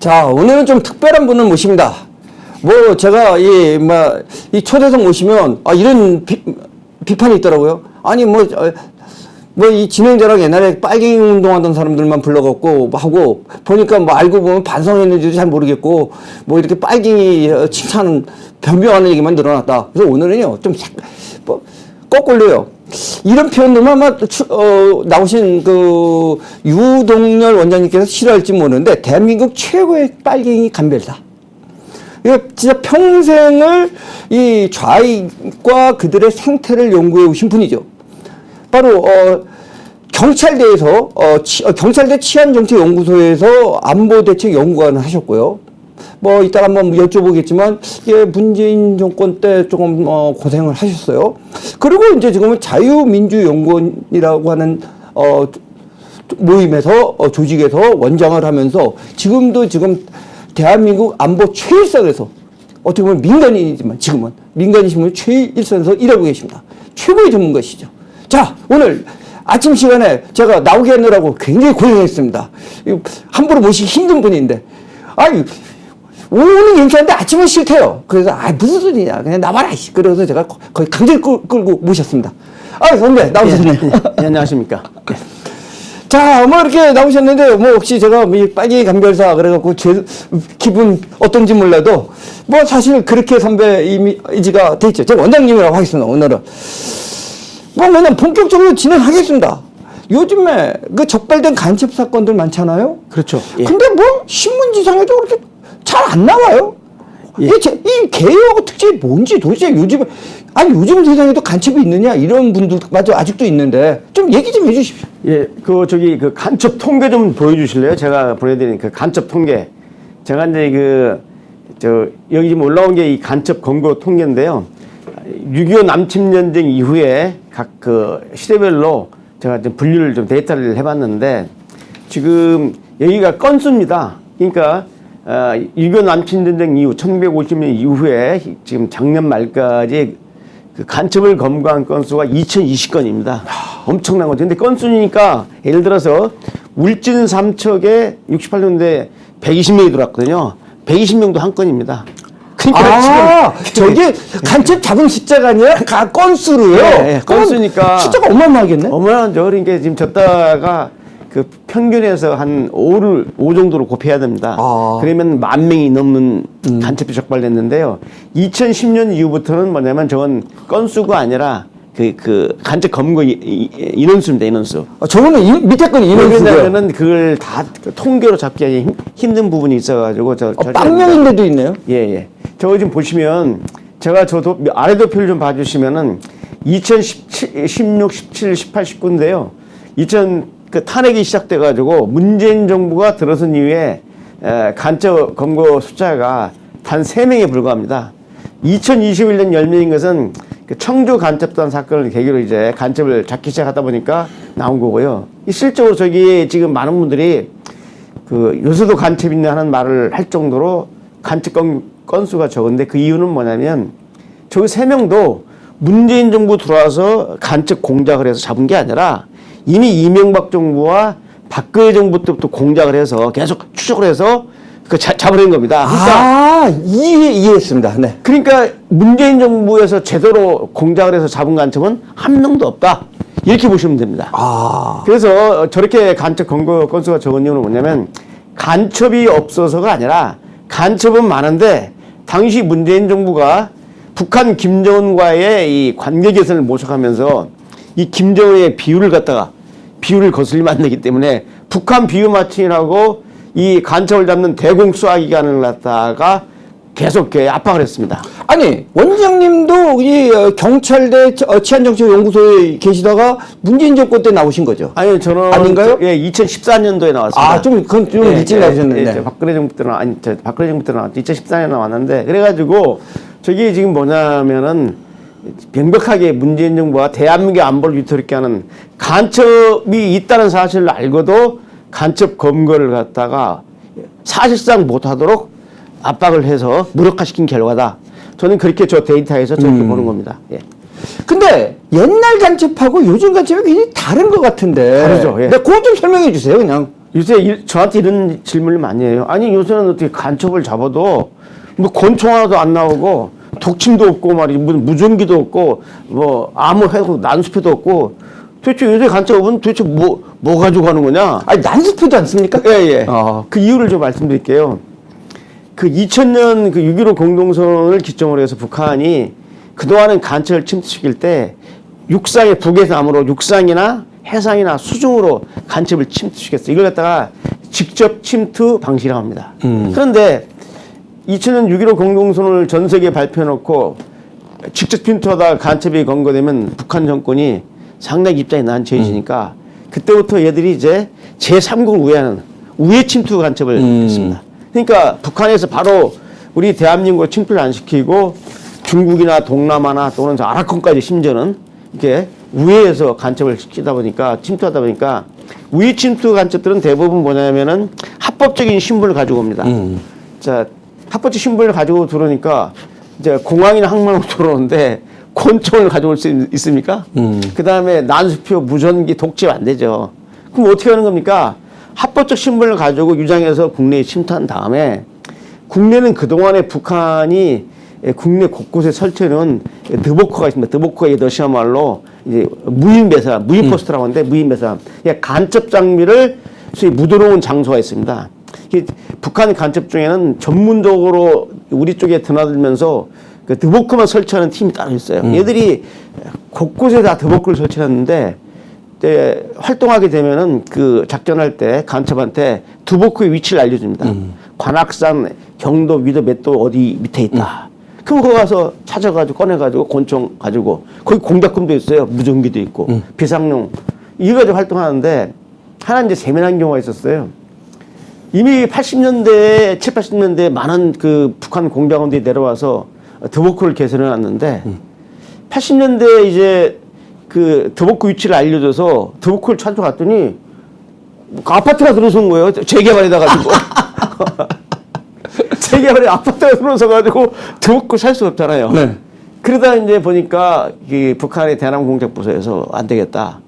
자, 오늘은 좀 특별한 분을 모십니다. 뭐, 제가, 이 초대석 모시면, 이런 비판이 있더라고요. 아니, 이 진행자랑 옛날에 빨갱이 운동하던 사람들만 불러갖고 하고, 보니까 뭐 알고 보면 반성했는지도 잘 모르겠고, 뭐 이렇게 빨갱이 칭찬, 변명하는 얘기만 늘어났다. 그래서 오늘은요, 좀, 거꾸로요. 이런 표현들만 나오신 그 유동열 원장님께서 싫어할지 모르는데 대한민국 최고의 빨갱이 감별사. 이거 진짜 평생을 이 좌익과 그들의 생태를 연구해 오신 분이죠. 바로 경찰대에서 경찰대 치안정책연구소에서 안보대책 연구관을 하셨고요. 뭐 이따가 한번 여쭤보겠지만 이게 문재인 정권 때 조금 고생을 하셨어요. 그리고 이제 지금은 자유민주연구원이라고 하는 모임에서 조직에서 원장을 하면서 지금 대한민국 안보 최일선에서 어떻게 보면 민간인이지만 지금은 민간인이시면 최일선에서 일하고 계십니다. 최고의 전문가시죠. 자, 오늘 아침 시간에 제가 나오게 하느라고 굉장히 고생했습니다. 함부로 모시기 힘든 분인데 오늘 괜찮은데 아침은 싫대요. 그래서 무슨 소리냐 그냥 나와라. 그래서 제가 거의 강제로 끌고 모셨습니다. 선배 나오셨네요. 네, 안녕하십니까. 자, 뭐 이렇게 나오셨는데 뭐 혹시 제가 빨갱이 감별사 그래갖고 제 기분 어떤지 몰라도 뭐 사실 그렇게 선배 이미지가 돼 있죠. 제가 원장님이라고 하겠습니다. 오늘은 뭐 그냥 본격적으로 진행하겠습니다. 요즘에 그 적발된 간첩 사건들 많잖아요. 그렇죠. 예. 근데 뭐 신문지상에도 그렇게 잘 안 나와요. 예. 이 개혁 특징이 뭔지 도대체 요즘 세상에도 간첩이 있느냐 이런 분들마저 아직도 있는데 좀 얘기 좀 해주십시오. 예, 그 간첩 통계 좀 보여주실래요? 제가 보내드린 그 간첩 통계. 제가 이제 여기 지금 올라온 게 이 간첩 검거 통계인데요. 6.25 남침전쟁 이후에 각 시대별로 제가 좀 분류를 좀 데이터를 해봤는데 지금 여기가 건수입니다. 그러니까 6.25 남침전쟁 이후 1950년 이후에 지금 작년 말까지 그 간첩을 검거한 건수가 2020건입니다. 엄청난 거죠. 근데 건수니까 예를 들어서 울진 삼척에 68년도에 120명이 들어왔거든요. 120명도 한 건입니다. 그러니까 저게 간첩 잡은 숫자가 아니라 건수로요. 네, 건수니까 숫자가 어마어마하겠네. 어마어마하죠. 그러니까 지금 졌다가 그 평균에서 한 5 정도로 곱해야 됩니다. 그러면 10,000명이 넘는 간첩이 적발됐는데요. 2010년 이후부터는 뭐냐면 저건 건수가 아니라 그 간첩 검거 인원수입니다. 인원수. 저거는 밑에 건 인원수고요. 왜냐면은 그걸 다 통계로 잡기 힘든 부분이 있어가지고 빵명인데도 있네요. 예. 저거 지금 보시면 저도 아래 도표를 좀 봐주시면은 2016, 17, 18, 19인데요. 그 탄핵이 시작돼가지고 문재인 정부가 들어선 이후에 간첩 검거 숫자가 단 3명에 불과합니다. 2021년 10명인 것은 그 청주 간첩단 사건을 계기로 이제 간첩을 잡기 시작하다 보니까 나온 거고요. 실적으로 저기 지금 많은 분들이 요새도 간첩 있냐 하는 말을 할 정도로 간첩 건수가 적은데 그 이유는 뭐냐면 저기 3명도 문재인 정부 들어와서 간첩 공작을 해서 잡은 게 아니라 이미 이명박 정부와 박근혜 정부 때부터 공작을 해서 계속 추적을 해서 잡아낸 겁니다. 그러니까 이해했습니다. 네. 그러니까 문재인 정부에서 제대로 공작을 해서 잡은 간첩은 한 명도 없다. 이렇게 보시면 됩니다. 그래서 저렇게 간첩 검거 건수가 적은 이유는 뭐냐면 간첩이 없어서가 아니라 간첩은 많은데 당시 문재인 정부가 북한 김정은과의 이 관계 개선을 모색하면서 이 김정은의 비율을 거슬리면 안 되기 때문에 북한 비유 맞춤이라고 이 간첩을 잡는 대공수사 기관을 갖다가 계속 압박을 했습니다. 아니, 원장님도 이 경찰대 치안정책연구소에 계시다가 문재인 정권 때 나오신 거죠? 아니요, 저는 아닌가요? 예, 2014년도에 나왔습니다. 그건 좀 일찍 나오셨는데. 박근혜 정부 때 박근혜 정부 때 나왔죠. 2014년에 나왔는데 그래가지고 저기 지금 뭐냐면은 명백하게 문재인 정부가 대한민국 안보를 위태롭게 하는 간첩이 있다는 사실을 알고도 간첩 검거를 갖다가 사실상 못하도록 압박을 해서 무력화시킨 결과다. 저는 그렇게 저 데이터에서 저렇게 보는 겁니다. 예. 근데 옛날 간첩하고 요즘 간첩이 굉장히 다른 것 같은데. 다르죠. 예. 그거 좀 설명해 주세요, 그냥. 요새 저한테 이런 질문을 많이 해요. 아니 요새는 어떻게 간첩을 잡아도 뭐 권총 하나도 안 나오고 독침도 없고 말이지 무전기도 없고 뭐 아무 해도 난수표도 없고 도대체 요새 간첩은 도대체 뭐 가지고 가는 거냐? 아니 난수표도 않습니까? 예. 그 이유를 좀 말씀드릴게요. 그 2000년 그 6.15 공동선언을 기점으로 해서 북한이 그동안은 간첩을 침투시킬 때 육상에 북에서 아무로 육상이나 해상이나 수중으로 간첩을 침투시켰어요. 이걸 갖다가 직접 침투 방식이라고 합니다. 그런데 2000년 6.15 공동선언을 전 세계에 발표해놓고 직접 침투하다가 간첩이 검거되면 북한 정권이 상당히 입장이 난처해지니까 그때부터 얘들이 이제 제3국을 우회하는 우회 침투 간첩을 했습니다. 그러니까 북한에서 바로 우리 대한민국을 침투를 안 시키고 중국이나 동남아나 또는 아라콘까지 심지어는 이렇게 우회해서 간첩을 시키다 보니까 침투하다 보니까 우회 침투 간첩들은 대부분 뭐냐면은 합법적인 신분을 가지고 옵니다. 자, 합법적 신분을 가지고 들어오니까 이제 공항이나 항만으로 들어오는데 권총을 가져올 수 있습니까? 그 다음에 난수표, 무전기, 독침 안 되죠. 그럼 어떻게 하는 겁니까? 합법적 신분을 가지고 유장해서 국내에 침투한 다음에 국내는 그동안에 북한이 국내 곳곳에 설치해놓은 드보커가 있습니다. 드보커의 러시아말로 이제 무인배사, 무인포스트라고 하는데 무인배사. 간첩 장비를 소위 묻어놓은 장소가 있습니다. 북한 간첩 중에는 전문적으로 우리 쪽에 드나들면서 그 드보커만 설치하는 팀이 따로 있어요. 얘들이 곳곳에 다 드보커를 설치했는데 활동하게 되면은 그 작전할 때 간첩한테 드보커의 위치를 알려줍니다. 관악산, 경도, 위도 몇 도 어디 밑에 있다. 그럼 거기 가서 찾아가지고 꺼내가지고 권총 가지고 거기 공작금도 있어요. 무전기도 있고 비상용 이거 가지고 활동하는데 하나 이제 세밀한 경우가 있었어요. 이미 80년대에 7, 80년대에 많은 그 북한 공작원들이 내려와서 드보커를 개설해 놨는데 80년대에 이제 그 드보커 위치를 알려줘서 드보커를 찾아갔더니 그 아파트가 들어선 거예요. 재개발이다 가지고. 재개발에 아파트가 들어서 가지고 드보커 살 수가 없잖아요. 네. 그러다 이제 보니까 이 북한의 대남공작부서에서 안 되겠다.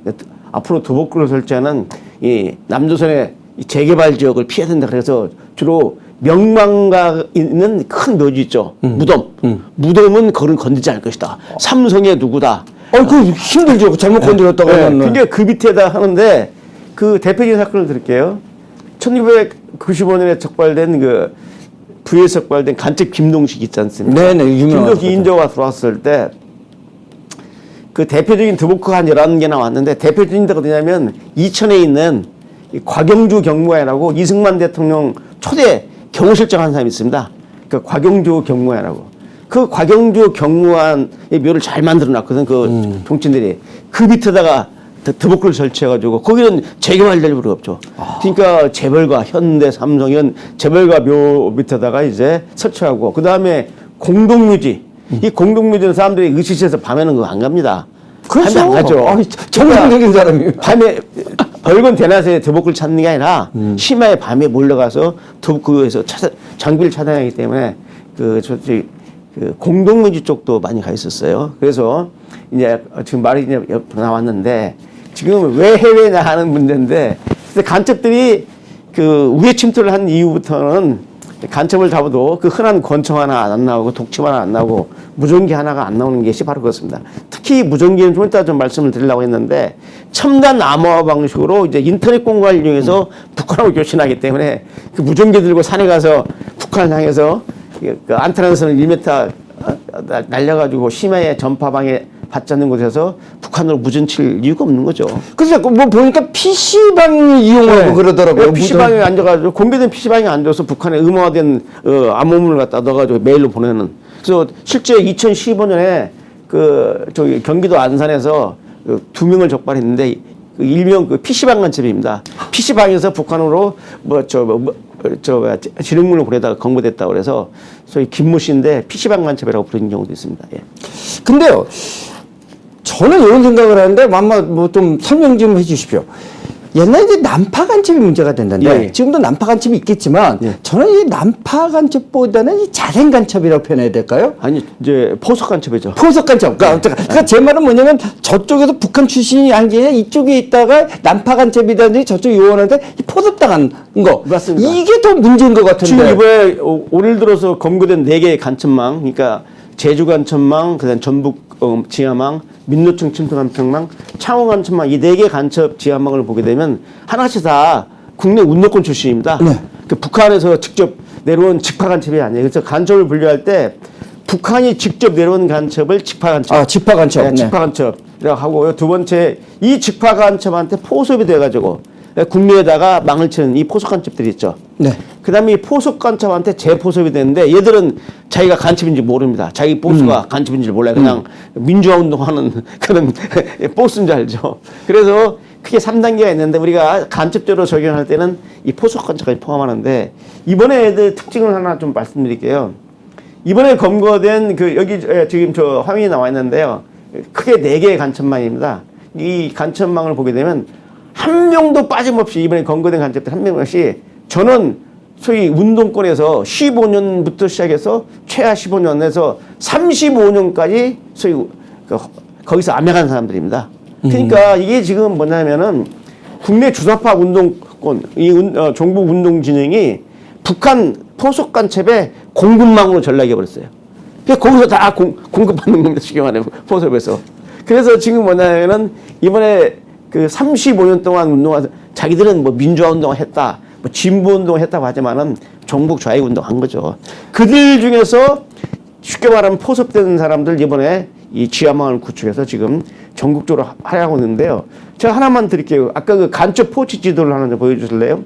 앞으로 드보커를 설치하는 이 남조선의 이 재개발 지역을 피해야 된다. 그래서 주로 명망가 있는 큰 묘지 있죠. 무덤. 무덤은 그걸 건드지 않을 것이다. 삼성의 누구다. 그 힘들죠. 잘못 건드렸다고 하면. 그게 그 밑에다 하는데 그 대표적인 사건을 드릴게요. 1995년에 적발된 그 부에서 적발된 간첩 김동식 있지 않습니까? 네네, 유명한. 김동식 인조가 들어왔을 때 그 대표적인 드보커가 한 11개 나왔는데 대표적인 데가 어디냐면 이천에 있는 이 곽영주 경무관이라고 이승만 대통령 초대 경호실장 한 사람이 있습니다. 그 곽영주 경무관이라고. 그 곽영주 경무관의 묘를 잘 만들어 놨거든. 그 정치인들이. 그 밑에다가 드보커를 설치해가지고 거기는 재개발될 필요가 없죠. 그러니까 재벌가 현대, 삼성 이런 재벌가 묘 밑에다가 이제 설치하고 그 다음에 공동묘지. 이 공동묘지는 사람들이 의식해서 밤에는 그거 안 갑니다. 그렇죠. 밤에 안 가죠. 정상적인 사람이. 밤에 밝은 대낮에 드보커를 찾는 게 아니라 심야에 밤에 몰려가서 드보커에서 장비를 차단하기 때문에 그 공동묘지 쪽도 많이 가 있었어요. 그래서 이제 지금 말이 이제 나왔는데 지금 왜 해외냐 하는 문제인데 간첩들이 그 우회 침투를 한 이후부터는 간첩을 잡아도 그 흔한 권총 하나 안 나오고 독침 하나 안 나오고 무전기 하나가 안 나오는 것이 바로 그렇습니다. 특히 무전기는 좀 이따 좀 말씀을 드리려고 했는데 첨단 암호화 방식으로 이제 인터넷 공간을 이용해서 북한하고 교신하기 때문에 그 무전기 들고 산에 가서 북한을 향해서 그 안테나선을 1m 날려가지고 심야에 전파방해 받지 않는 곳에서 북한으로 무전 칠 이유가 없는 거죠. 그래서 뭐 보니까 PC방을 이용하고 그러더라고요. PC방에 앉아가지고 공개된 PC방에 앉아서 북한의 음화된 암호문을 갖다 넣어가지고 메일로 보내는. 그래서 실제 2015년에 그 저기 경기도 안산에서 그 2명을 적발했는데 그 일명 그 PC방 간첩입니다. PC방에서 북한으로 지령문을 보내다가 검거됐다고 그래서 소위 김모 씨인데 PC방 간첩이라고 부르는 경우도 있습니다. 예. 근데요, 저는 이런 생각을 하는데 아마 뭐 좀 설명 좀 해주십시오. 옛날에 이제 난파 간첩이 문제가 된다는데 예. 지금도 난파 간첩이 있겠지만 예. 저는 이 난파 간첩보다는 이 자생 간첩이라고 표현해야 될까요? 아니 이제 포석 간첩이죠. 포석 간첩. 그러니까 제 말은 뭐냐면 저쪽에서 북한 출신이 아니라 이쪽에 있다가 난파 간첩이라든지 저쪽 요원한테 포섭당한 거. 맞습니다. 이게 더 문제인 것 같은데. 지금 이번에 올 들어서 검거된 4개의 간첩망, 그러니까 제주 간첩망, 그다음 전북 지하망, 민노총 침투 간첩망, 창원 간첩망 이 4개 간첩 지하망을 보게 되면 하나씩 다 국내 운동권 출신입니다. 네. 그 북한에서 직접 내려온 직파 간첩이 아니에요. 그래서 간첩을 분류할 때 북한이 직접 내려온 간첩을 직파 간첩. 아, 직파 간첩. 네, 네. 직파 간첩이라고 하고요. 두 번째 이 직파 간첩한테 포섭이 돼가지고 국내에다가 망을 치는 이 포섭 간첩들이 있죠. 네. 그다음에 이 포섭 간첩한테 재포섭이 되는데 얘들은 자기가 간첩인지 모릅니다. 자기 보스가 간첩인지 몰라요. 그냥 민주화 운동하는 그런 보스인 줄 알죠. 그래서 크게 3단계가 있는데 우리가 간첩죄로 적용할 때는 이 포섭 간첩까지 포함하는데 이번에 애들 특징을 하나 좀 말씀드릴게요. 이번에 검거된 그 여기 지금 저 화면이 나와 있는데요. 크게 4개의 간첩망입니다. 이 간첩망을 보게 되면 한 명도 빠짐없이 이번에 검거된 간첩들 한 명씩 저는 소위 운동권에서 15년부터 시작해서 최하 15년에서 35년까지 소위 거기서 암약한 사람들입니다. 그러니까 이게 지금 뭐냐면은 국내 주사파 운동권, 종북 운동진영이 북한 포속 간첩에 공급망으로 전락해버렸어요. 그러니까 거기서 다 공급받는 겁니다. 쉽게 말하면 포섭에서. 그래서 지금 뭐냐면은 이번에 그 35년 동안 운동한 자기들은 뭐 민주화 운동을 했다, 뭐 진보 운동을 했다고 하지만은 종북 좌익 운동 한 거죠. 그들 중에서 쉽게 말하면 포섭된 사람들 이번에 이 지하망을 구축해서 지금 전국적으로 하려고 하는데요. 제가 하나만 드릴게요. 아까 그 간첩 포치 지도를 하나 좀 보여주실래요?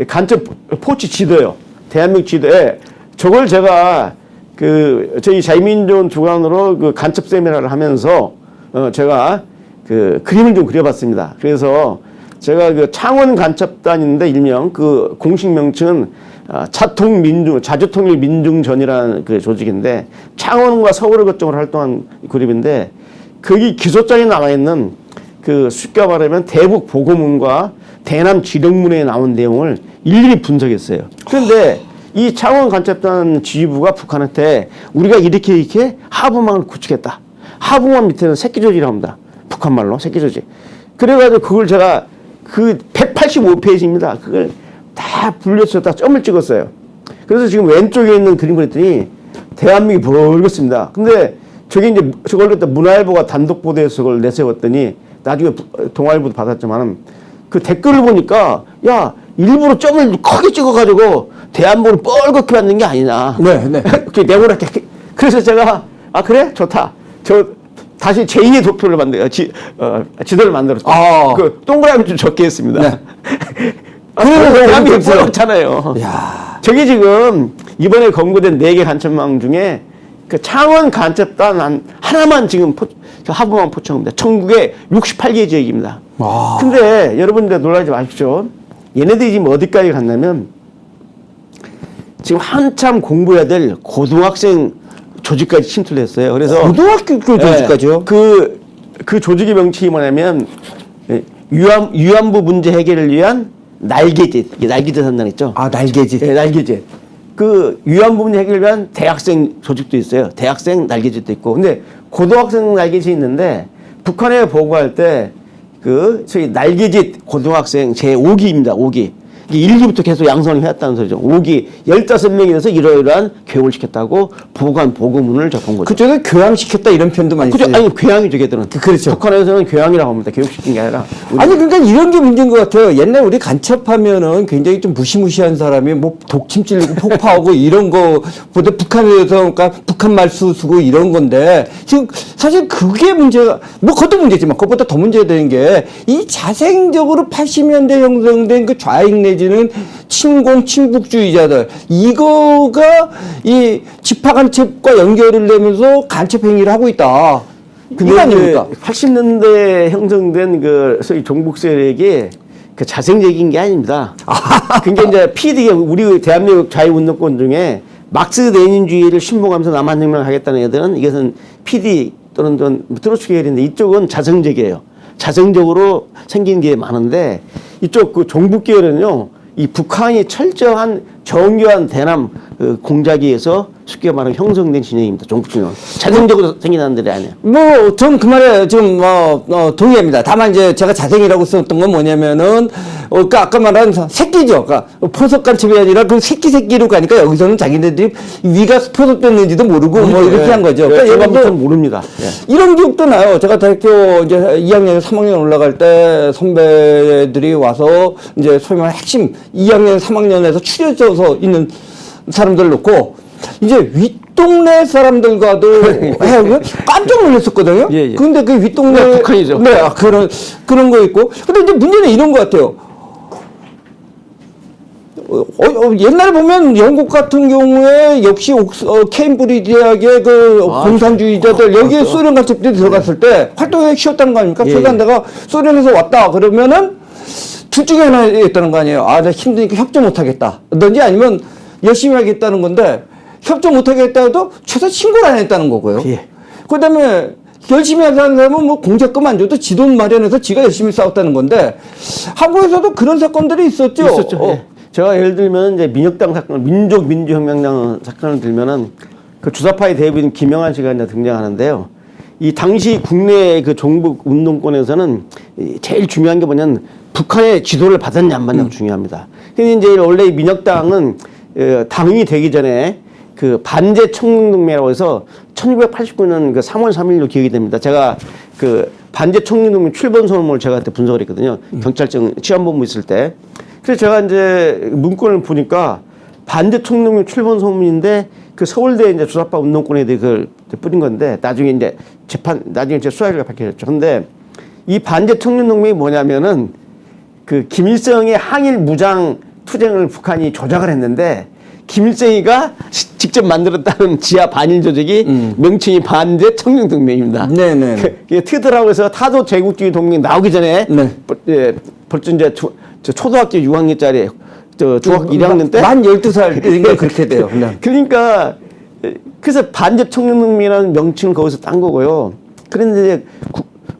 간첩 포치 지도요. 대한민국 지도에 저걸 제가 그 저희 자유민주원 주관으로 그 간첩 세미나를 하면서 제가 그 그림을 좀 그려봤습니다. 그래서 제가 그 창원 간첩단인데 일명 그 공식 명칭은 자주통일 민중전이라는 그 조직인데 창원과 서울을 거점으로 활동한 그룹인데 거기 기소장에 나와 있는 그 쉽게 말하면 대북 보고문과 대남 지령문에 나온 내용을 일일이 분석했어요. 그런데 이 창원 간첩단 지휘부가 북한한테 우리가 이렇게 하부망을 구축했다. 하부망 밑에는 새끼조직이라고 합니다. 북한말로 새끼조직. 그래가지고 그걸 제가 그 185페이지입니다. 그걸 다 분류해서 다 점을 찍었어요. 그래서 지금 왼쪽에 있는 그림을 했더니 대한민국이 벌겋습니다. 근데 저게 이제 저걸 갖다 문화일보가 단독 보도해서 그걸 내세웠더니 나중에 동아일보도 받았지만 그 댓글을 보니까 야 일부러 점을 크게 찍어가지고 대한민국을 뻘겋게 만든 게 아니냐. 네, 네. 네모나게. 그래서 제가 아 그래 좋다. 저 다시 제2의 도표를 지도를 만들었어요. 아. 그 동그라미 좀 적게 했습니다. 네. 그래서 대한민국이 뻘겋잖아요. 야. 저게 지금 이번에 검거된 4개 간첩망 중에 그 창원 간첩단 하나만 지금 하부망 포착입니다. 전국에 68개 지역입니다. 와. 근데 여러분들 놀라지 마십시오. 얘네들이 지금 어디까지 갔냐면 지금 한참 공부해야 될 고등학생 조직까지 침투를 했어요. 그래서 고등학교 조직까지요? 그 조직의 명칭이 뭐냐면 위안부 문제 해결을 위한 날개짓. 이게 날개짓 한다는 있죠. 아, 날개짓. 네, 날개짓. 그 위안부 문제 해결을 위한 대학생 조직도 있어요. 대학생 날개짓도 있고. 근데 고등학생 날개짓이 있는데 북한에 보고할 때 그 소위 날개짓 고등학생 제5기입니다. 5기. 이게 1기부터 계속 양성을 해왔다는 소리죠. 5기 15명이 돼서 이러이러한 교육을 시켰다고 보고문을 접한 거죠. 그쪽에 교양시켰다 이런 표현도 많이 그죠? 써요. 아니 교양이죠, 걔들은. 그렇죠. 북한에서는 교양이라고 합니다. 교육시킨 게 아니라. 아니 그러니까 이런 게 문제인 것 같아요. 옛날 우리 간첩하면은 굉장히 좀 무시무시한 사람이 뭐 독침 찔리고 폭파하고 이런 거보다 북한에서 그러니까 북한 말수 쓰고 이런 건데 지금 사실 그게 문제가 뭐 그것도 문제지만 그것보다 더 문제되는 게 이 자생적으로 80년대 형성된 그 좌익 내지는 친공 친북주의자들 이거가 이 집화 간첩과 연결을 내면서 간첩 행위를 하고 있다. 근데 아닙니까? 80년대에 형성된 그 소위 종북 세력이 그 자생적인 게 아닙니다. 그게 이제 PD가 우리 대한민국 자유운동권 중에 막스 레닌주의를 신봉하면서 남한혁명을 하겠다는 애들은 이것은 PD 또는 좀 트로츠키 계열인데 이쪽은 자생적이에요. 자생적으로 생긴 게 많은데 이쪽 그 종북 계열은요, 이 북한이 철저한 정교한 대남 공작에 의해서 쉽게 말하면 형성된 진영입니다. 종북 진영. 자생적으로 생긴 사람들이 아니에요. 뭐, 전 그 말에 지금, 동의합니다. 다만 이제 제가 자생이라고 썼던 건 뭐냐면은, 그러니까 아까 말한 새끼죠. 그러니까 포섭간첩이 아니라 그 새끼로 가니까 여기서는 자기네들이 위가 포섭됐는지도 모르고 뭐 이렇게 한 거죠. 그러니까 예전부터 모릅니다. 예. 이런 기억도 나요. 제가 대학교 이제 2학년, 3학년 올라갈 때 선배들이 와서 이제 소위 말하는 핵심 2학년, 3학년에서 추려져서 있는 사람들 놓고 이제 윗동네 사람들과도 해요. 깜짝 놀랐었거든요. 예, 예. 근데 그 윗동네. 네, 북한이죠. 네, 그런 거 있고. 근데 이제 문제는 이런 것 같아요. 옛날에 보면 영국 같은 경우에 역시 케임브리지 대학의 그 공산주의자들 여기에 소련 간첩들이 들어갔을 때 활동에 쉬었다는 거 아닙니까? 예, 그래서 내가 소련에서 왔다 그러면은 둘 중에 하나였다는 거 아니에요. 아, 나 힘드니까 협조 못 하겠다. 든지 아니면 열심히 하겠다는 건데 협조 못 하겠다 해도 최소 신고를 안 했다는 거고요. 예. 그 다음에 열심히 하는 사람은 뭐 공작금 안 줘도 지돈 마련해서 지가 열심히 싸웠다는 건데 한국에서도 그런 사건들이 있었죠. 있었죠. 예. 제가 예를 들면 이제 민혁당 사건, 민족민주혁명당 사건을 들면은 그 주사파의 대부인 김영한 씨가 이제 등장하는데요. 이 당시 국내 그 종북 운동권에서는 제일 중요한 게 뭐냐면 북한의 지도를 받았냐 안 받냐가 중요합니다. 근데 이제 원래 이 민혁당은 당이 되기 전에 그 반제 청년동맹이라고 해서 1989년 그 3월 3일로 기억이 됩니다. 제가 그 반제 청년동맹 출범 소문을 제가 그때 분석을 했거든요. 경찰청 치안본부 있을 때. 그래서 제가 이제 문건을 보니까 반제 청년동맹 출범 소문인데 그 서울대 이제 주사파 운동권 애들이 그걸 뿌린 건데 나중에 이제 나중에 제 수사가 밝혀졌죠. 근데 이 반제 청년동맹이 뭐냐면은 그 김일성의 항일 무장 투쟁을 북한이 조작을 했는데 김일성이가 직접 만들었다는 지하 반일 조직이 명칭이 반제 청년동맹입니다. 네네. 그 트더라고 해서 타도 제국주의 동맹 나오기 전에 네. 벌써 이제 초등학교 6학년짜리 중학교 1학년 때 만 12살인가 그렇게 돼요. 네. 그러니까 그래서 반제 청년동맹이라는 명칭을 거기서 딴 거고요. 그런데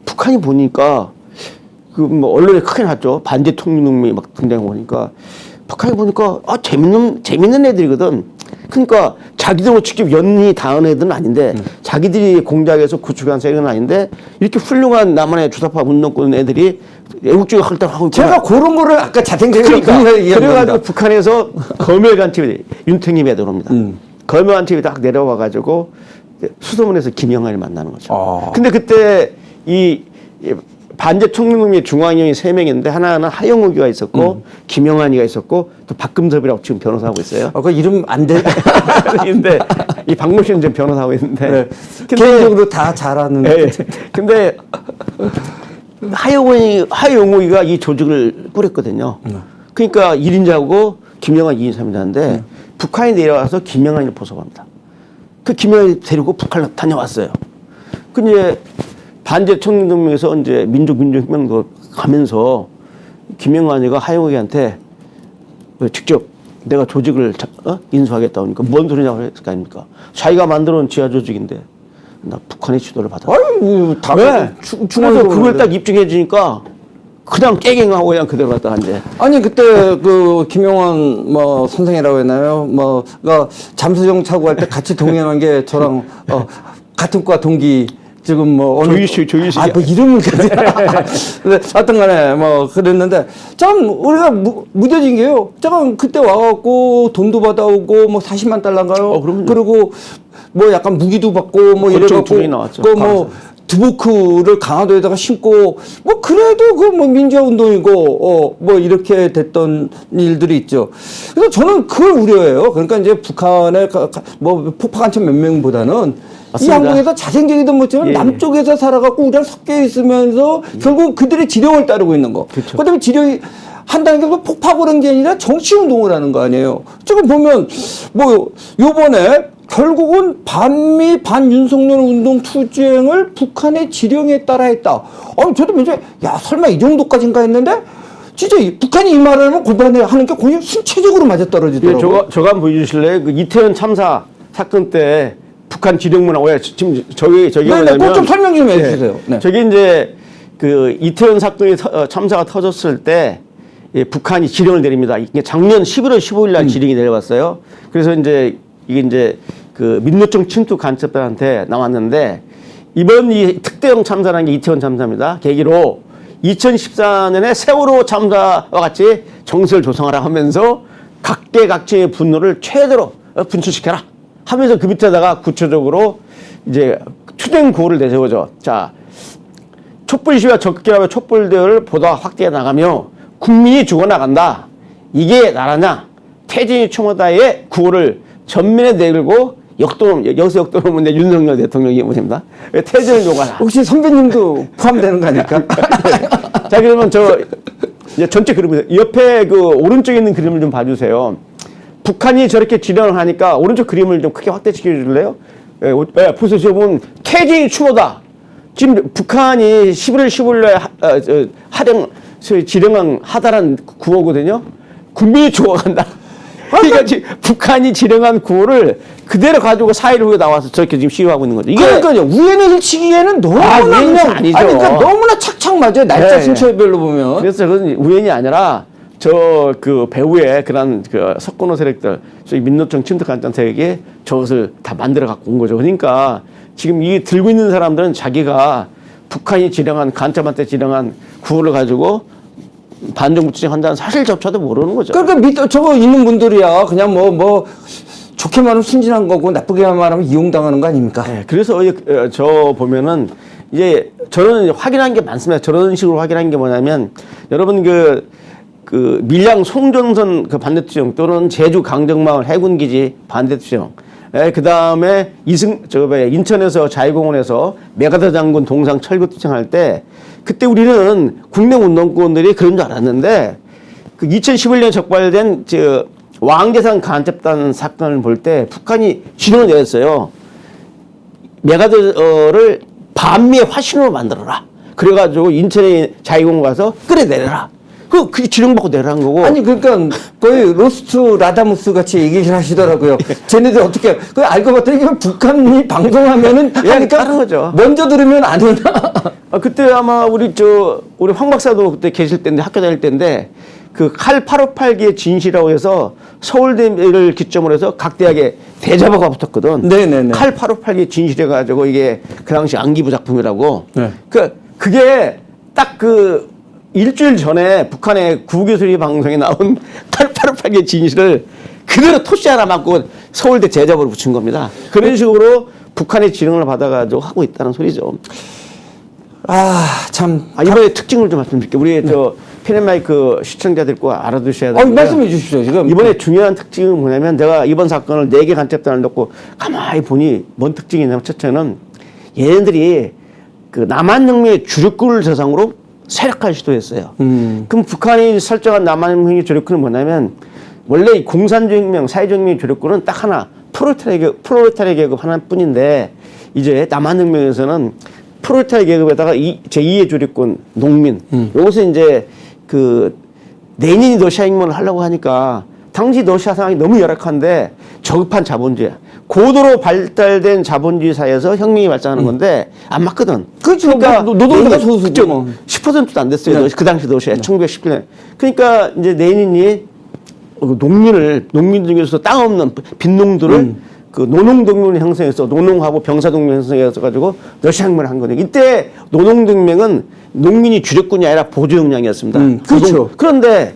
북한이 보니까 그 뭐 언론에 크게 났죠. 반제 청년동맹이 막 등장해 보니까 북한이 보니까 재밌는 애들이거든. 그러니까 자기들로 직접 연이 닿은 애들은 아닌데 자기들이 공작해서 구축한 세력은 아닌데 이렇게 훌륭한 남한의 주사파 운동권 애들이 애국주의 활동하고 제가 그런 거를 아까 자생적으로 그래가지고 북한에서 검열간첩이 윤택님에 들어옵니다. 검열간첩이 딱 내려와가지고 수소문에서 김영환을 만나는 거죠. 근데 그때 이 반제 청년동맹 중앙위원이 3명인데 하나는 하영욱이가 있었고 김영환이가 있었고 또 박금섭이라고 지금 변호사하고 있어요. 그 이름 안 돼. 근데 이 박모씨는 지금 변호사하고 있는데 네. 근데, 개인적으로 다 잘하는. 네. 근데 하영욱이가 이 조직을 꾸렸거든요. 그러니까 1인자고 김영환 2인 3인자인데 북한이 내려와서 김영환을 포섭합니다. 그 김영환이 데리고 북한을 다녀왔어요. 근데 반제 청년동맹에서 이제 민족민주혁명도 가면서 김영환이가 하영욱이한테 직접 내가 조직을 인수하겠다 하니까 뭔 소리냐고 했을 거 아닙니까? 자기가 만들어놓은 지하 조직인데 나 북한의 지도를 받아. 아유, 다 왜? 그래서 그걸 딱 입증해 주니까 그냥 깨갱하고 그냥 그대로 갔다 이제. 아니 그때 그 김용환 뭐 선생이라고 했나요? 뭐가 잠수정 타고 갈 때 같이 동행한 게 저랑 같은 과 동기. 지금 뭐 조이식 뭐 이름까지 근데 하여튼간에 뭐 그랬는데 참 우리가 무뎌진 게요. 잠깐 그때 와갖고 돈도 받아오고 뭐 40만 달러인가요? 그리고 뭐 약간 무기도 받고 뭐 이래갖고 그 뭐 두보크를 강화도에다가 심고 뭐 그래도 그 뭐 민주화 운동이고 뭐 이렇게 됐던 일들이 있죠. 그래서 저는 그걸 우려해요. 그러니까 이제 북한의 뭐 폭파간첩 몇 명보다는 이 한국에서 자생적이든 뭐지만 남쪽에서 살아갖고 우리랑 섞여 있으면서 결국 그들의 지령을 따르고 있는 거. 그렇죠. 그다음에 지령이 한다는 게 폭파 그런 게 아니라 정치 운동을 하는 거 아니에요. 지금 보면 뭐 요번에 결국은 반미 반윤석열 운동 투쟁을 북한의 지령에 따라 했다. 저도 먼저 야 설마 이 정도까지인가 했는데 진짜 북한이 이 말을 하면 골반에 하는 게 거의 순체적으로 맞아떨어지더라고요. 예, 저거 한번 보여주실래요? 그 이태원 참사 사건 때 북한 지령문화 지금 저기 네, 좀 설명 좀 해주세요. 네. 저기 이제 그 이태원 사건이 참사가 터졌을 때 북한이 지령을 내립니다. 이게 작년 11월 15일 날 지령이 내려왔어요. 그래서 이제 이게 이제 그 민노총 침투 간첩들한테 나왔는데 이번 이 특대형 참사라는 게 이태원 참사입니다. 계기로 2014년에 세월호 참사와 같이 정세를 조성하라 하면서 각계각층의 분노를 최대로 분출시켜라 하면서 그 밑에다가 구체적으로 이제 추경 구호를 내세우죠. 자, 촛불 시위와 적극기하며 촛불들을 보다 확대해 나가며 국민이 죽어나간다. 이게 나라냐? 퇴진이 추모다의 구호를 전면에 내걸고 여기서 역도놈은 윤석열 대통령이 보십니다. 퇴진을 요구하라. 혹시 선배님도 포함되는 거 아닐까? 자, 그러면 이제 전체 그림을 옆에 그 오른쪽에 있는 그림을 좀 봐주세요. 북한이 저렇게 지령을 하니까 오른쪽 그림을 좀 크게 확대시켜 줄래요? 보세요. 보면 퇴진이 추모다. 지금 북한이 11월 15일에 지령한 하다란 구호거든요. 국민이 죽어간다. 그러니까 지금 북한이 지령한 구호를 그대로 가지고 4일 후에 나와서 저렇게 지금 시위하고 있는 거죠. 그러니까요. 우연의 일치기에는 너무나 우연이 그냥 아니죠. 그러니까 너무나 착착 맞아요. 날짜 네. 순서별로 보면. 그래서 그건 우연이 아니라 저 그 배후에 그런 그 석권호 세력들, 저희 민노총 침투 간첩 세력이 저것을 다 만들어 갖고 온 거죠. 그러니까 지금 이 들고 있는 사람들은 자기가 북한이 지령한 간첩한테 지령한 구호를 가지고 반정부 투쟁한다는 사실조차도 모르는 거죠. 그러니까 저거 있는 분들이야. 그냥 뭐 좋게 말하면 순진한 거고 나쁘게 말하면 이용당하는 거 아닙니까? 네, 그래서 저 보면은 이제 저는 확인한 게 많습니다. 저런 식으로 확인한 게 뭐냐면 여러분 그 밀양 송전선 그 반대투쟁 또는 제주 강정마을 해군기지 반대투쟁, 그 다음에 인천에서 자유공원에서 메가더 장군 동상 철거 투쟁할 때 그때 우리는 국내 운동권들이 그런 줄 알았는데 그 2011년 적발된 왕재산 간첩단 사건을 볼 때 북한이 지령을 내렸어요. 메가더를 반미의 화신으로 만들어라. 그래가지고 인천에 자유공원 가서 끌어내려라. 그 지령받고 내라는 거고. 아니 그러니까 거의 로스트 라다무스 같이 얘기를 하시더라고요. 쟤네들 어떻게 그 알고 봤더니 그냥 북한이 방송하면은 하니까 다른 거죠. 먼저 들으면 안 오나? 그때 아마 우리 황 박사도 그때 계실 때인데 학교 다닐 때인데 그 칼 858기의 진실이라고 해서 서울대를 기점으로 해서 각 대학에 대자보가 붙었거든. 네네네. 칼 858기의 진실해가지고 이게 그 당시 안기부 작품이라고. 네. 그게 딱 일주일 전에 북한의 구기술이 방송에 나온 칼 858기의 진실을 그대로 토시 하나 맞고 서울대 대자보를 붙인 겁니다. 그런 식으로 북한의 지령을 받아가지고 하고 있다는 소리죠. 참. 이번에 특징을 좀 말씀드릴게요. 우리 펜앤마이크 시청자들 꼭 알아두셔야 돼요. 말씀해 주십시오. 지금 이번에 중요한 특징은 뭐냐면 내가 이번 사건을 4개 간첩단을 넣고 가만히 보니 뭔 특징이 있냐면 첫째는 얘네들이 그 남한혁명의 주력군을 대상으로 세력화를 시도했어요. 그럼 북한이 설정한 남한혁명의 주력군은 뭐냐면 원래 이 공산주의 혁명, 사회주의 혁명의 주력군은 딱 하나 프롤레타리아 계급 하나뿐인데 이제 남한혁명에서는 프롤레타리아 계급에다가 제2의 주력군 농민 여기서 이제 레닌이 러시아 혁명을 하려고 하니까 당시 러시아 상황이 너무 열악한데 저급한 자본주의, 고도로 발달된 자본주의 사회에서 혁명이 발생하는 건데 안 맞거든. 그렇죠. 그러니까 노동자가 소수죠. 10%도 안 됐어요. 네. 그 당시 러시아에 1917년. 그러니까 이제 레닌이 농민 중에서 땅 없는 빈농들을 그 노농동맹을 형성해서 노농하고 병사동맹을 형성해서 가지고 러시아 혁명을 한 거예요. 이때 노농동맹은 농민이 주력군이 아니라 보조역량이었습니다. 그렇죠. 그런데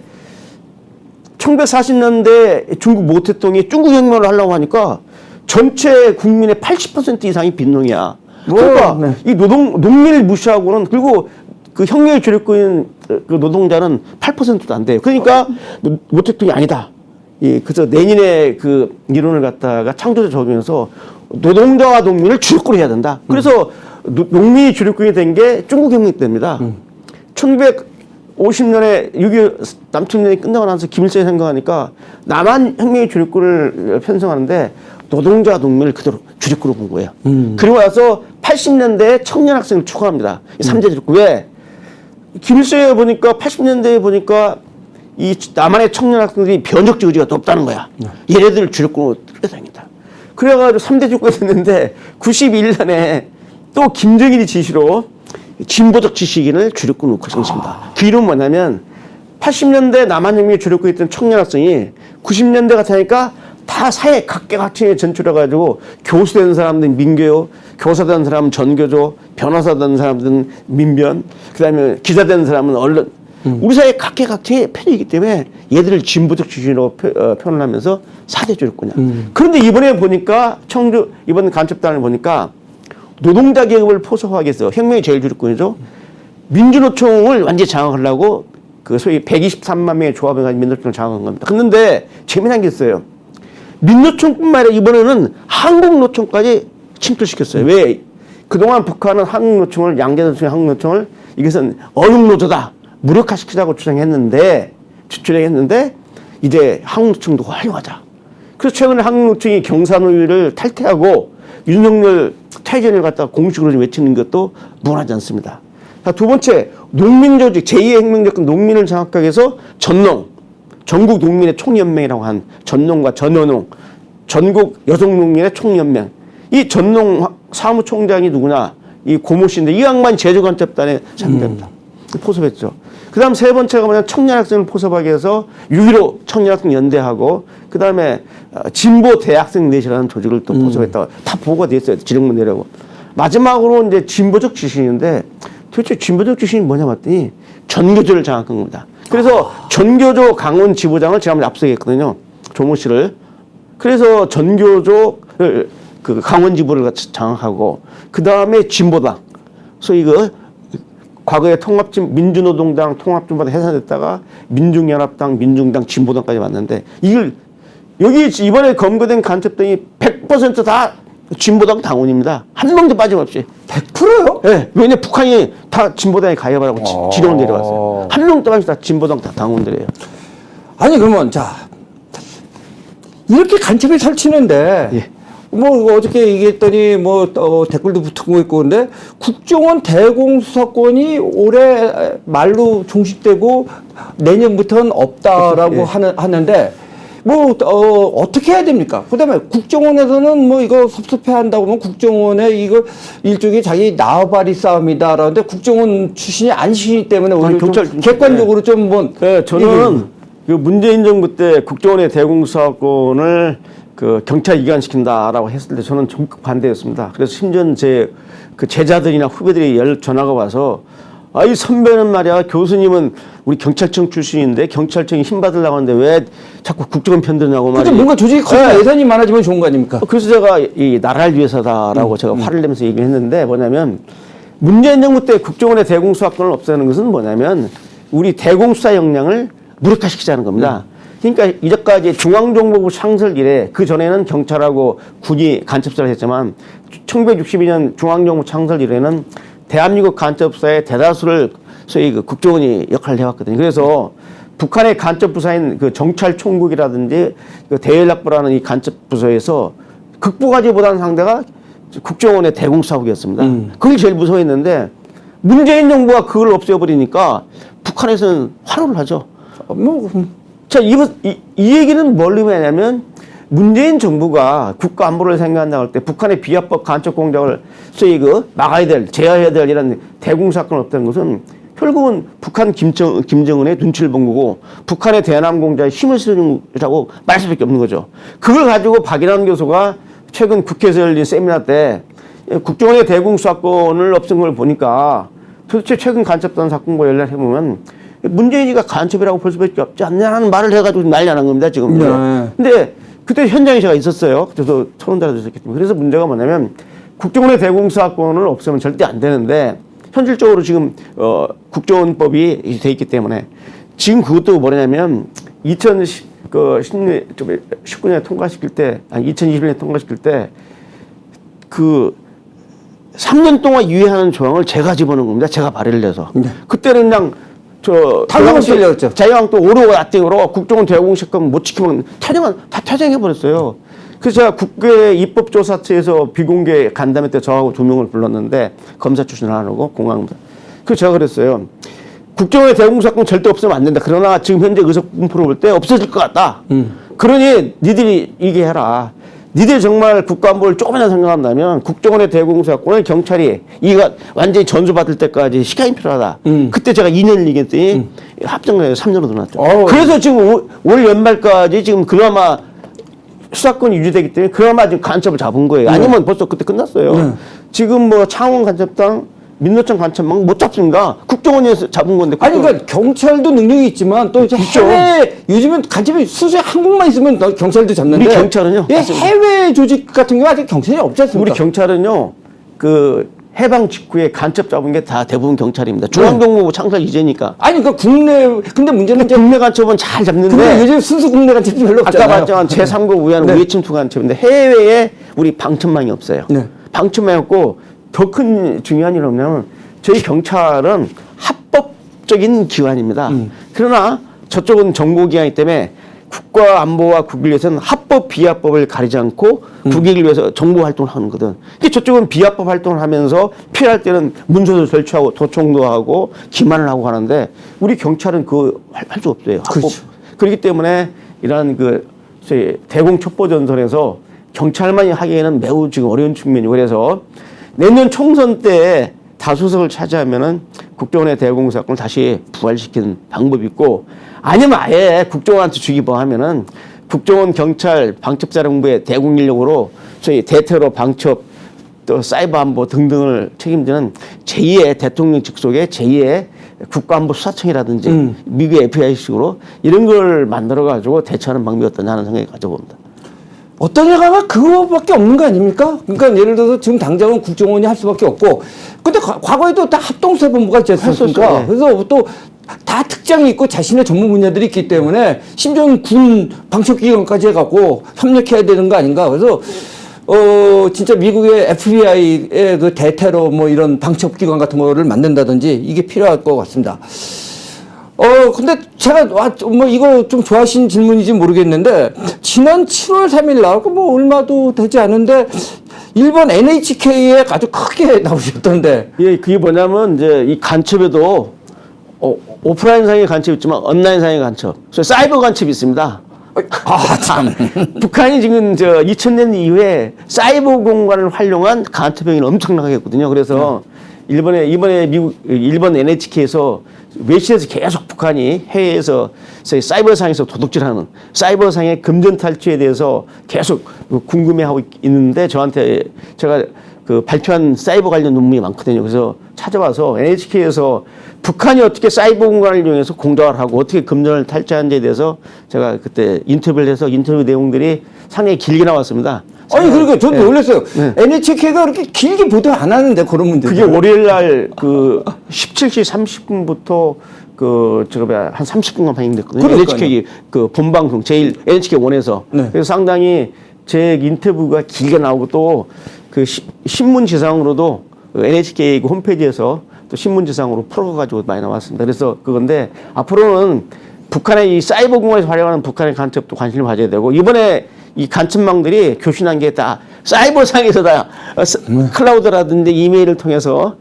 1940년대 중국 모태통이 중국 혁명을 하려고 하니까 전체 국민의 80% 이상이 빈농이야. 그러니까 네. 이 농민을 무시하고는 그리고 그 혁명의 주력군인 그 노동자는 8%도 안 돼요. 그러니까 모태통이 아니다. 그래서 레닌의 그 이론을 갖다가 창조적 적용해서 노동자와 농민을 주력군으로 해야 된다. 그래서 농민이 주력군이 된 게 중국 혁명 때입니다. 1950년에 6.25 남침전이 끝나고 나서 김일성이 생각하니까 남한 혁명의 주력군을 편성하는데 노동자와 농민을 그대로 주력군으로 본 거예요. 그리고 나서 80년대에 청년 학생을 추구합니다. 3대 주력군. 왜? 김일성에 보니까 80년대에 보니까 이 남한의 청년 학생들이 변혁적 의지가 높다는 거야. 얘네들을 주력군으로 끌어다닌다. 그래가지고 3대 주력군이 됐는데 91년에 또 김정일이 지시로 진보적 지식인을 주력으로 놓고 있습니다. 그 이유는 뭐냐면 80년대 남한혁명에 주력고 있던 청년 학생이 90년대 같으니까 다 사회 각계각층에 진출해가지고 교수 된 사람들은 민교요, 교사 된 사람은 전교조, 변호사 된 사람들은 민변, 그다음에 기자 된 사람은 언론. 우리 사회 각계각층에 편이기 때문에 얘들을 진보적 지식인으로 표현을 하면서 4대 주력군이야. 그런데 이번에 보니까 이번 간첩단을 보니까 노동자 계급을 포섭하기 위해서 혁명이 제일 주력군이죠. 민주노총을 완전히 장악하려고 그 소위 123만 명의 조합을 가진 민노총을 장악한 겁니다. 그런데 재미난 게 있어요. 민노총뿐만 아니라 이번에는 한국노총까지 침투시켰어요. 왜? 그동안 북한은 한국노총을 양계노총의 한국노총을 이것은 어육노조다. 무력화시키자고 주장했는데 이제 한국노총도 활용하자. 그래서 최근에 한국노총이 경산노위를 탈퇴하고 윤석열 퇴진을 갖다가 공식으로 외치는 것도 무관하지 않습니다. 자, 두 번째, 농민조직, 제2의 혁명적 농민을 장악하기 위해서 전국 농민의 총연맹이라고 한 전농과 전여농, 전국 여성농민의 총연맹. 이 전농 사무총장이 누구나 이 고모 씨인데 이 양반 제주간첩단에 참여됩니다. 포섭했죠. 그 다음 세 번째가 뭐냐면 청년학생을 포섭하기 위해서 6.15 청년학생 연대하고 그 다음에 진보 대학생 넷이라는 조직을 또 포섭했다고 다 보고가 돼 있어요. 지령문 내려고. 마지막으로 이제 진보적 지식인인데 도대체 진보적 지식인이 뭐냐 봤더니 전교조를 장악한 겁니다. 그래서 전교조 강원 지부장을 제가 앞서 얘기했거든요. 조모 씨를. 그래서 전교조 그 강원 지부를 장악하고 그 다음에 진보당. 소위 과거에 민주노동당 통합진보당 해산됐다가 민중연합당, 민중당, 진보당까지 왔는데 여기 이번에 검거된 간첩단이 100% 다 진보당 당원입니다. 한 명도 빠짐없이. 100%요? 네. 왜냐면 북한이 다 진보당에 가입하라고 지령을 내려왔어요. 한 명도 빠짐없이 다 진보당 다 당원들이에요. 아니 그러면 자 이렇게 간첩이 설치는데 예. 뭐 어저께 얘기했더니 댓글도 붙은 거 있고 근데 국정원 대공수사권이 올해 말로 종식되고 내년부터는 없다라고 예. 하는데 어떻게 해야 됩니까? 그다음에 국정원에서는 이거 섭섭해 한다고 하면 국정원에 이거 일종의 자기 나와바리 싸움이다라는데 국정원 출신이 아니시기 때문에 오히려 경찰 좀 객관적으로 좀 저는 그 문재인 정부 때 국정원의 대공수사권을 그 경찰 이관시킨다라고 했을 때 저는 적극 반대였습니다. 그래서 심지어 제 그 제자들이나 후배들이 전화가 와서 이 선배는 말이야 교수님은 우리 경찰청 출신인데 경찰청이 힘 받으려고 하는데 왜 자꾸 국정원 편드냐고 말이야. 뭔가 조직이 커지고 예산이 많아지면 좋은 거 아닙니까? 그래서 제가 이 나라를 위해서다라고 제가 화를 내면서 얘기를 했는데 뭐냐면 문재인 정부 때 국정원의 대공수사권을 없애는 것은 뭐냐면 우리 대공수사 역량을 무력화시키자는 겁니다. 그러니까 이제까지 중앙정보부 창설 이래 그 전에는 경찰하고 군이 간첩사를 했지만 1962년 중앙정부 창설 이래는 대한민국 간첩사의 대다수를 소위 그 국정원이 역할을 해왔거든요. 그래서 북한의 간첩 부사인 그 정찰총국이라든지 그 대연락부라는 이 간첩 부서에서 극복하지 못한 상대가 국정원의 대공수사국이었습니다. 그걸 제일 무서워했는데 문재인 정부가 그걸 없애버리니까 북한에서는 환호를 하죠. 자, 이 얘기는 뭘 의미하냐면 문재인 정부가 국가 안보를 생각한다고 할 때 북한의 비합법 간첩 공작을 소위 막아야 될, 제어해야 될 이런 대공사건을 없다는 것은 결국은 북한 김정은의 눈치를 본 거고 북한의 대남 공작에 힘을 쓰려고 말 수밖에 없는 거죠. 그걸 가지고 박인환 교수가 최근 국회에서 열린 세미나 때 국정원의 대공수사권을 없앤 걸 보니까 도대체 최근 간첩단 사건과 연락해보면 문재인이가 간첩이라고 볼 수밖에 없지 않냐는 말을 해가지고 난리 난 겁니다, 지금. 네. 근데 그때 현장에 제가 있었어요. 그래서 토론자도 있었기 때문에. 그래서 문제가 뭐냐면 국정원의 대공수사권을 없애면 절대 안 되는데 현실적으로 지금 국정원법이 돼 있기 때문에 지금 그것도 뭐냐면 2019년에 통과시킬 때, 아니 2021년에 통과시킬 때 그 3년 동안 유예하는 조항을 제가 집어넣은 겁니다. 제가 발의를 해서. 네. 그때는 그냥 당연히 틀렸죠. 자유한국도 오르고 야땡으로 국정원 대공수사권 못 지키면 다 퇴장해버렸어요. 그래서 제가 국회 입법조사처에서 비공개 간담회 때 저하고 2명을 불렀는데 검사 출신을 하라고 공항검사. 그래서 제가 그랬어요. 국정원의 대공수사권 절대 없으면 안 된다. 그러나 지금 현재 의석분포를 볼 때 없어질 것 같다. 그러니 니들이 얘기해라. 니들 정말 국가안보를 조금이나 생각한다면 국정원의 대공수사권을 경찰이 이거 완전히 전수받을 때까지 시간이 필요하다. 그때 제가 2년을 얘기했더니 합정에 3년으로 늘어났죠. 그래서 지금 올 연말까지 지금 그나마 수사권이 유지되기 때문에 그나마 지금 간첩을 잡은 거예요. 아니면 벌써 그때 끝났어요. 지금 뭐 창원 간첩당 민노총 간첩망 못 잡습니까? 국정원에서 잡은 건데. 아니, 그러니까 경찰도 능력이 있지만 또 이제 해외 요즘은 간첩이 수수에 한국만 있으면 경찰도 잡는데. 우리 경찰은요. 예, 해외 조직 같은 경우 아직 경찰이 없지 않습니까? 우리 경찰은요. 그 해방 직후에 간첩 잡은 게 다 대부분 경찰입니다. 중앙정보부 창설 이제니까. 아니, 그 국내 근데 문제는 이제 국내 간첩은 잘 잡는데. 근데 요즘 순수 국내 간첩이 별로 없잖아요. 아까 말했지만 제3국 우회하는 네. 우회침투 간첩인데 해외에 우리 방첩망이 없어요. 네. 방첩망이 없고 더 큰 중요한 일은 뭐냐면 저희 경찰은 합법적인 기관입니다. 그러나 저쪽은 정보기관이기 때문에 국가안보와 국익을 위해서는 합법 비합법을 가리지 않고 국익을 위해서 정보 활동을 하는 거든. 근데 저쪽은 비합법 활동을 하면서 필요할 때는 문서도 절취하고 도청도 하고 기만을 하고 하는데 우리 경찰은 그거 할 수 없어요. 합법. 그렇죠. 그렇기 때문에 이러한 그 저희 대공첩보전선에서 경찰만이 하기에는 매우 지금 어려운 측면이고 그래서 내년 총선 때 다수석을 차지하면은 국정원의 대공수사권을 다시 부활시키는 방법이 있고 아니면 아예 국정원한테 주기보 하면은 국정원 경찰 방첩사령부의 대공인력으로 저희 대테러 방첩 또 사이버 안보 등등을 책임지는 제2의 대통령 직속의 제2의 국가안보 수사청이라든지 미국의 FBI식으로 이런 걸 만들어 가지고 대처하는 방법이 어떠냐 하는 생각이 가져봅니다. 어떤 애가 그거밖에 없는 거 아닙니까? 그러니까 예를 들어서 지금 당장은 국정원이 할 수밖에 없고, 근데 과거에도 다 합동수사본부가 있지 않습니까? 네. 그래서 또 다 특장이 있고 자신의 전문 분야들이 있기 때문에 심지어 군 방첩기관까지 해갖고 협력해야 되는 거 아닌가? 그래서 진짜 미국의 FBI의 그 대테러 뭐 이런 방첩기관 같은 거를 만든다든지 이게 필요할 것 같습니다. 근데 제가, 뭐, 이거 좀 좋아하신 질문인지 모르겠는데, 지난 7월 3일 날, 뭐, 얼마도 되지 않은데, 일본 NHK에 아주 크게 나오셨던데. 예, 그게 뭐냐면, 이제 이 간첩에도, 오프라인상의 간첩이 있지만, 온라인상의 간첩. 사이버 간첩이 있습니다. 참. 북한이 지금 2000년 이후에 사이버 공간을 활용한 간첩 행위를 엄청나게 했거든요. 그래서, 이번에 일본 NHK에서 외신에서 계속 북한이 해외에서 사이버상에서 도둑질하는 사이버상의 금전 탈취에 대해서 계속 궁금해하고 있는데 저한테 제가 그 발표한 사이버 관련 논문이 많거든요. 그래서 찾아와서 NHK에서 북한이 어떻게 사이버 공간을 이용해서 공작을 하고 어떻게 금전을 탈취하는지에 대해서 제가 그때 인터뷰를 해서 인터뷰 내용들이 상당히 길게 나왔습니다. 아니, 그러니까 저도 네. 놀랐어요. NHK가 그렇게 길게 보도 안 하는데, 그런 문제. 그게 월요일 날 그 17시 30분부터 그 제가 한 30분간 방영됐거든요. 그러니까요. NHK 그 본방송 제일 NHK 원에서 네. 그래서 상당히 제 인터뷰가 길게 나오고 또 그 신문 지상으로도 NHK 그 홈페이지에서 또 신문 지상으로 풀어가지고 많이 나왔습니다. 그래서 그건데 앞으로는 북한의 이 사이버 공간에서 활용하는 북한의 간첩도 관심을 가져야 되고 이번에 이 간첩망들이 교신한 게 다 사이버상에서 다 클라우드라든지 이메일을 통해서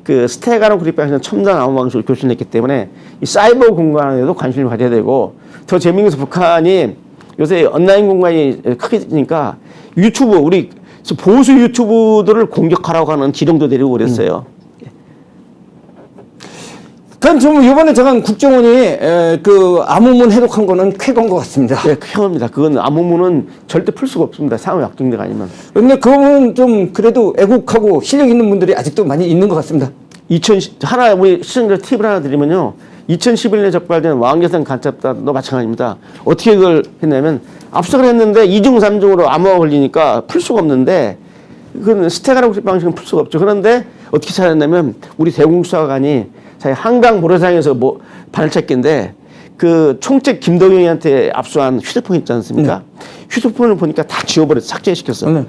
그 스테가노 그립하는 첨단 암호 방식을 교신했기 때문에 이 사이버 공간에도 관심을 가져야 되고 더 재미있는 것은 북한이 요새 온라인 공간이 크게 되니까 유튜브 우리 보수 유튜브들을 공격하라고 하는 지령도 내리고 그랬어요. 그럼 좀 이번에 제가 국정원이 그 암호문 해독한 거는 쾌거인 것 같습니다. 네, 쾌거입니다. 그건 암호문은 절대 풀 수가 없습니다. 상호 약정대가 아니면. 근데 그거는 좀 그래도 애국하고 실력 있는 분들이 아직도 많이 있는 것 같습니다. 하나 우리 시청자 팁을 하나 드리면요. 2011년에 적발된 왕계산 간첩단도 마찬가지입니다. 어떻게 그걸 했냐면 압수를 했는데 2중 3중으로 암호가 걸리니까 풀 수가 없는데 그건 스테가노 그립 방식은 풀 수가 없죠. 그런데 어떻게 찾았냐면 우리 대공수사관이 사실 한강 모래상에서 뭐 발차기인데 그 총책 김덕영이한테 압수한 휴대폰 있지 않습니까? 휴대폰을 보니까 다 지워버려서 삭제시켰어.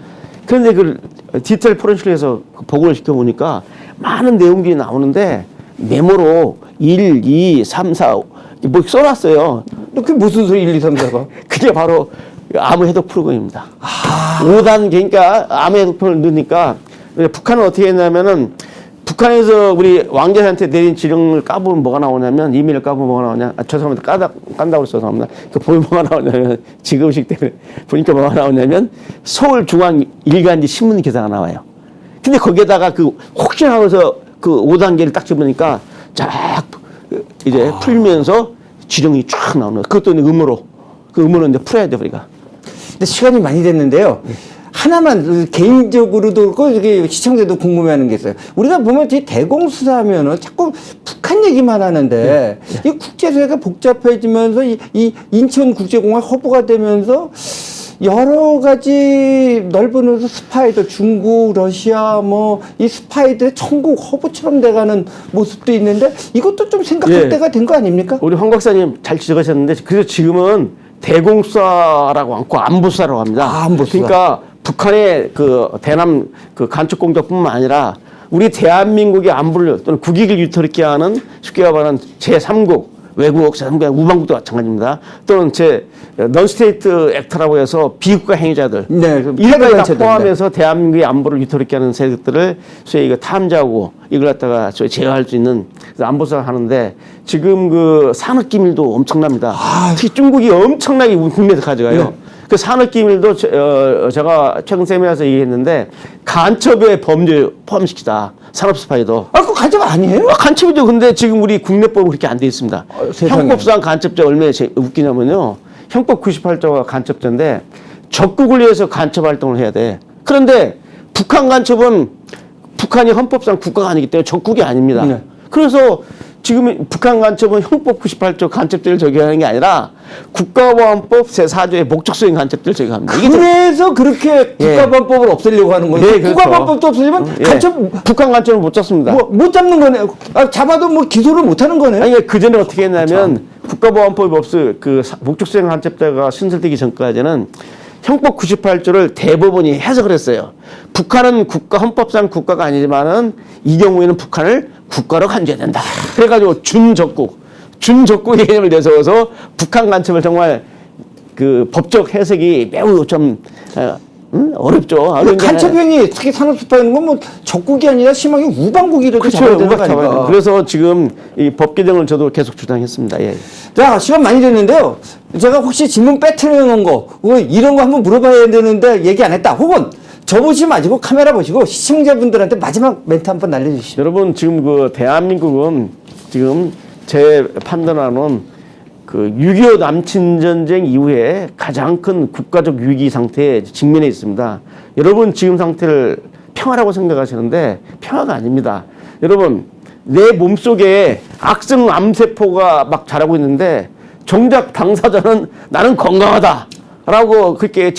그런데 그 디지털 포렌식에서 보고를 시켜보니까 많은 내용들이 나오는데 메모로 1, 2, 3, 4 뭐 써놨어요. 그게 무슨 소리 1, 2, 3, 4가? 그게 바로 암호 해독 프로그램입니다. 5단 그러니까 암호 해독 프로그램을 넣으니까 북한은 어떻게 했냐면은 북한에서 우리 왕자한테 내린 지령을 까보면 뭐가 나오냐면, 이메일을 까보면 뭐가 나오냐. 죄송합니다. 깐다고 해서 죄송합니다. 그 보면 뭐가 나오냐면, 지금식 때문에 보니까 뭐가 나오냐면, 서울중앙 일간지 신문 기사가 나와요. 근데 거기에다가 혹시나 해서 5단계를 딱 집으니까 쫙 이제 풀면서 지령이 쫙 나오는 거예요. 그것도 음으로. 그 음으로 이제 풀어야 돼, 우리가. 근데 시간이 많이 됐는데요. 하나만 개인적으로도 그렇고 이게 시청자도 궁금해하는 게 있어요. 우리가 보면 이 대공수사하면은 자꾸 북한 얘기만 하는데 이 국제사회가 복잡해지면서 이 인천국제공항 허브가 되면서 여러 가지 넓으면서 스파이들 중국, 러시아 뭐 이 스파이들의 천국 허브처럼 돼가는 모습도 있는데 이것도 좀 생각할 때가 된 거 아닙니까? 우리 황 박사님 잘 지적하셨는데 그래서 지금은 대공수사라고 않고 안보수사라고 합니다. 안보수사. 그러니까 북한의 대남 간첩공작뿐만 아니라 우리 대한민국의 안보를 또는 국익을 위태롭게 하는 쉽게 말하는 제3국 외국 우방국도 마찬가지입니다. 또는 넌스테이트 액트라고 해서 비국가 행위자들 이들까지 다 포함해서 대한민국의 안보를 위태롭게 하는 세력들을 소위 이거 탐지하고 이걸 갖다가 제어할 수 있는 안보수사를 하는데 지금 산업기밀도 엄청납니다. 특히 중국이 엄청나게 국내에서 가져가요. 그 산업기밀도 제가 최근 세미나에서 얘기했는데 간첩의 범죄에 포함시키자. 산업스파이도. 그거 간첩 아니에요? 간첩이죠. 근데 지금 우리 국내법은 그렇게 안 돼 있습니다. 형법상 간첩죄 얼마나 웃기냐면요. 형법 98조가 간첩죄인데 적국을 위해서 간첩 활동을 해야 돼. 그런데 북한 간첩은 북한이 헌법상 국가가 아니기 때문에 적국이 아닙니다. 네. 그래서 지금 북한 간첩은 형법 98조 간첩죄를 적용하는 게 아니라 국가보안법 제4조의 목적수행 간첩죄를 적용합니다. 그래서 그렇게 국가보안법을 없애려고 하는 거예요. 그렇죠. 국가보안법도 없어지면 간첩 북한 간첩을 못 잡습니다. 못 잡는 거네. 잡아도 뭐 기소를 못 하는 거네. 아니 그 전에 어떻게 했냐면 국가보안법이 목적수행 간첩죄가 신설되기 전까지는 형법 98조를 대법원이 해석을 했어요. 북한은 헌법상 국가가 아니지만은 이 경우에는 북한을 국가로 간주해야 된다. 그래가지고 준적국의 개념을 내세워서 북한 간첩을 정말 법적 해석이 매우 좀 어렵죠. 간첩행위 특히 산업스파이는 건 뭐 적국이 아니라 심하게 우방국이라도 잡아야 되는 거 아닌가. 그래서 지금 이 법 개정을 저도 계속 주장했습니다. 예. 자, 시간 많이 됐는데요. 제가 혹시 질문 빼트려 놓은 거 이런 거 한번 물어봐야 되는데 얘기 안 했다. 혹은 저 보지 마시고 카메라 보시고 시청자분들한테 마지막 멘트 한번 날려주시죠. 여러분 지금 대한민국은 지금 제 판단하는 6.25 남친 전쟁 이후에 가장 큰 국가적 위기 상태에 직면해 있습니다. 여러분 지금 상태를 평화라고 생각하시는데 평화가 아닙니다. 여러분 내 몸속에 악성 암세포가 막 자라고 있는데 정작 당사자는 나는 건강하다 라고 그렇게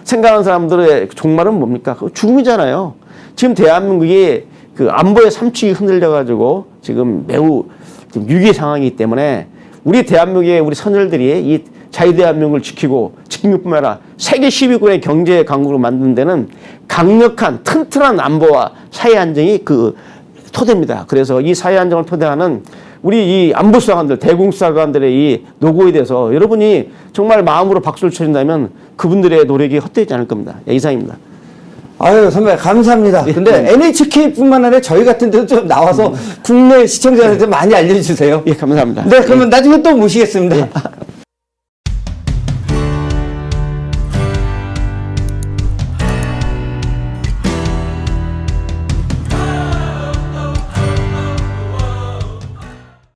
생각하는 사람들의 종말은 뭡니까? 그거 죽음이잖아요. 지금 대한민국이 안보의 삼축이 흔들려가지고 지금 매우 지금 위기 상황이기 때문에 우리 대한민국의 우리 선열들이 이 자유대한민국을 지키고 지킴뿐만 아니라 세계 10위권의 경제 강국으로 만드는 데는 강력한 튼튼한 안보와 사회 안정이 토대입니다. 그래서 이 사회 안정을 토대하는 우리 이 안보수사관들, 대공수사관들의 이 노고에 대해서 여러분이 정말 마음으로 박수를 쳐준다면 그분들의 노력이 헛되지 않을 겁니다. 예, 이상입니다. 아유, 선배, 감사합니다. 근데 NHK뿐만 아니라 저희 같은 데도 좀 나와서 국내 시청자들한테 많이 알려주세요. 예, 감사합니다. 네, 그러면 나중에 또 모시겠습니다.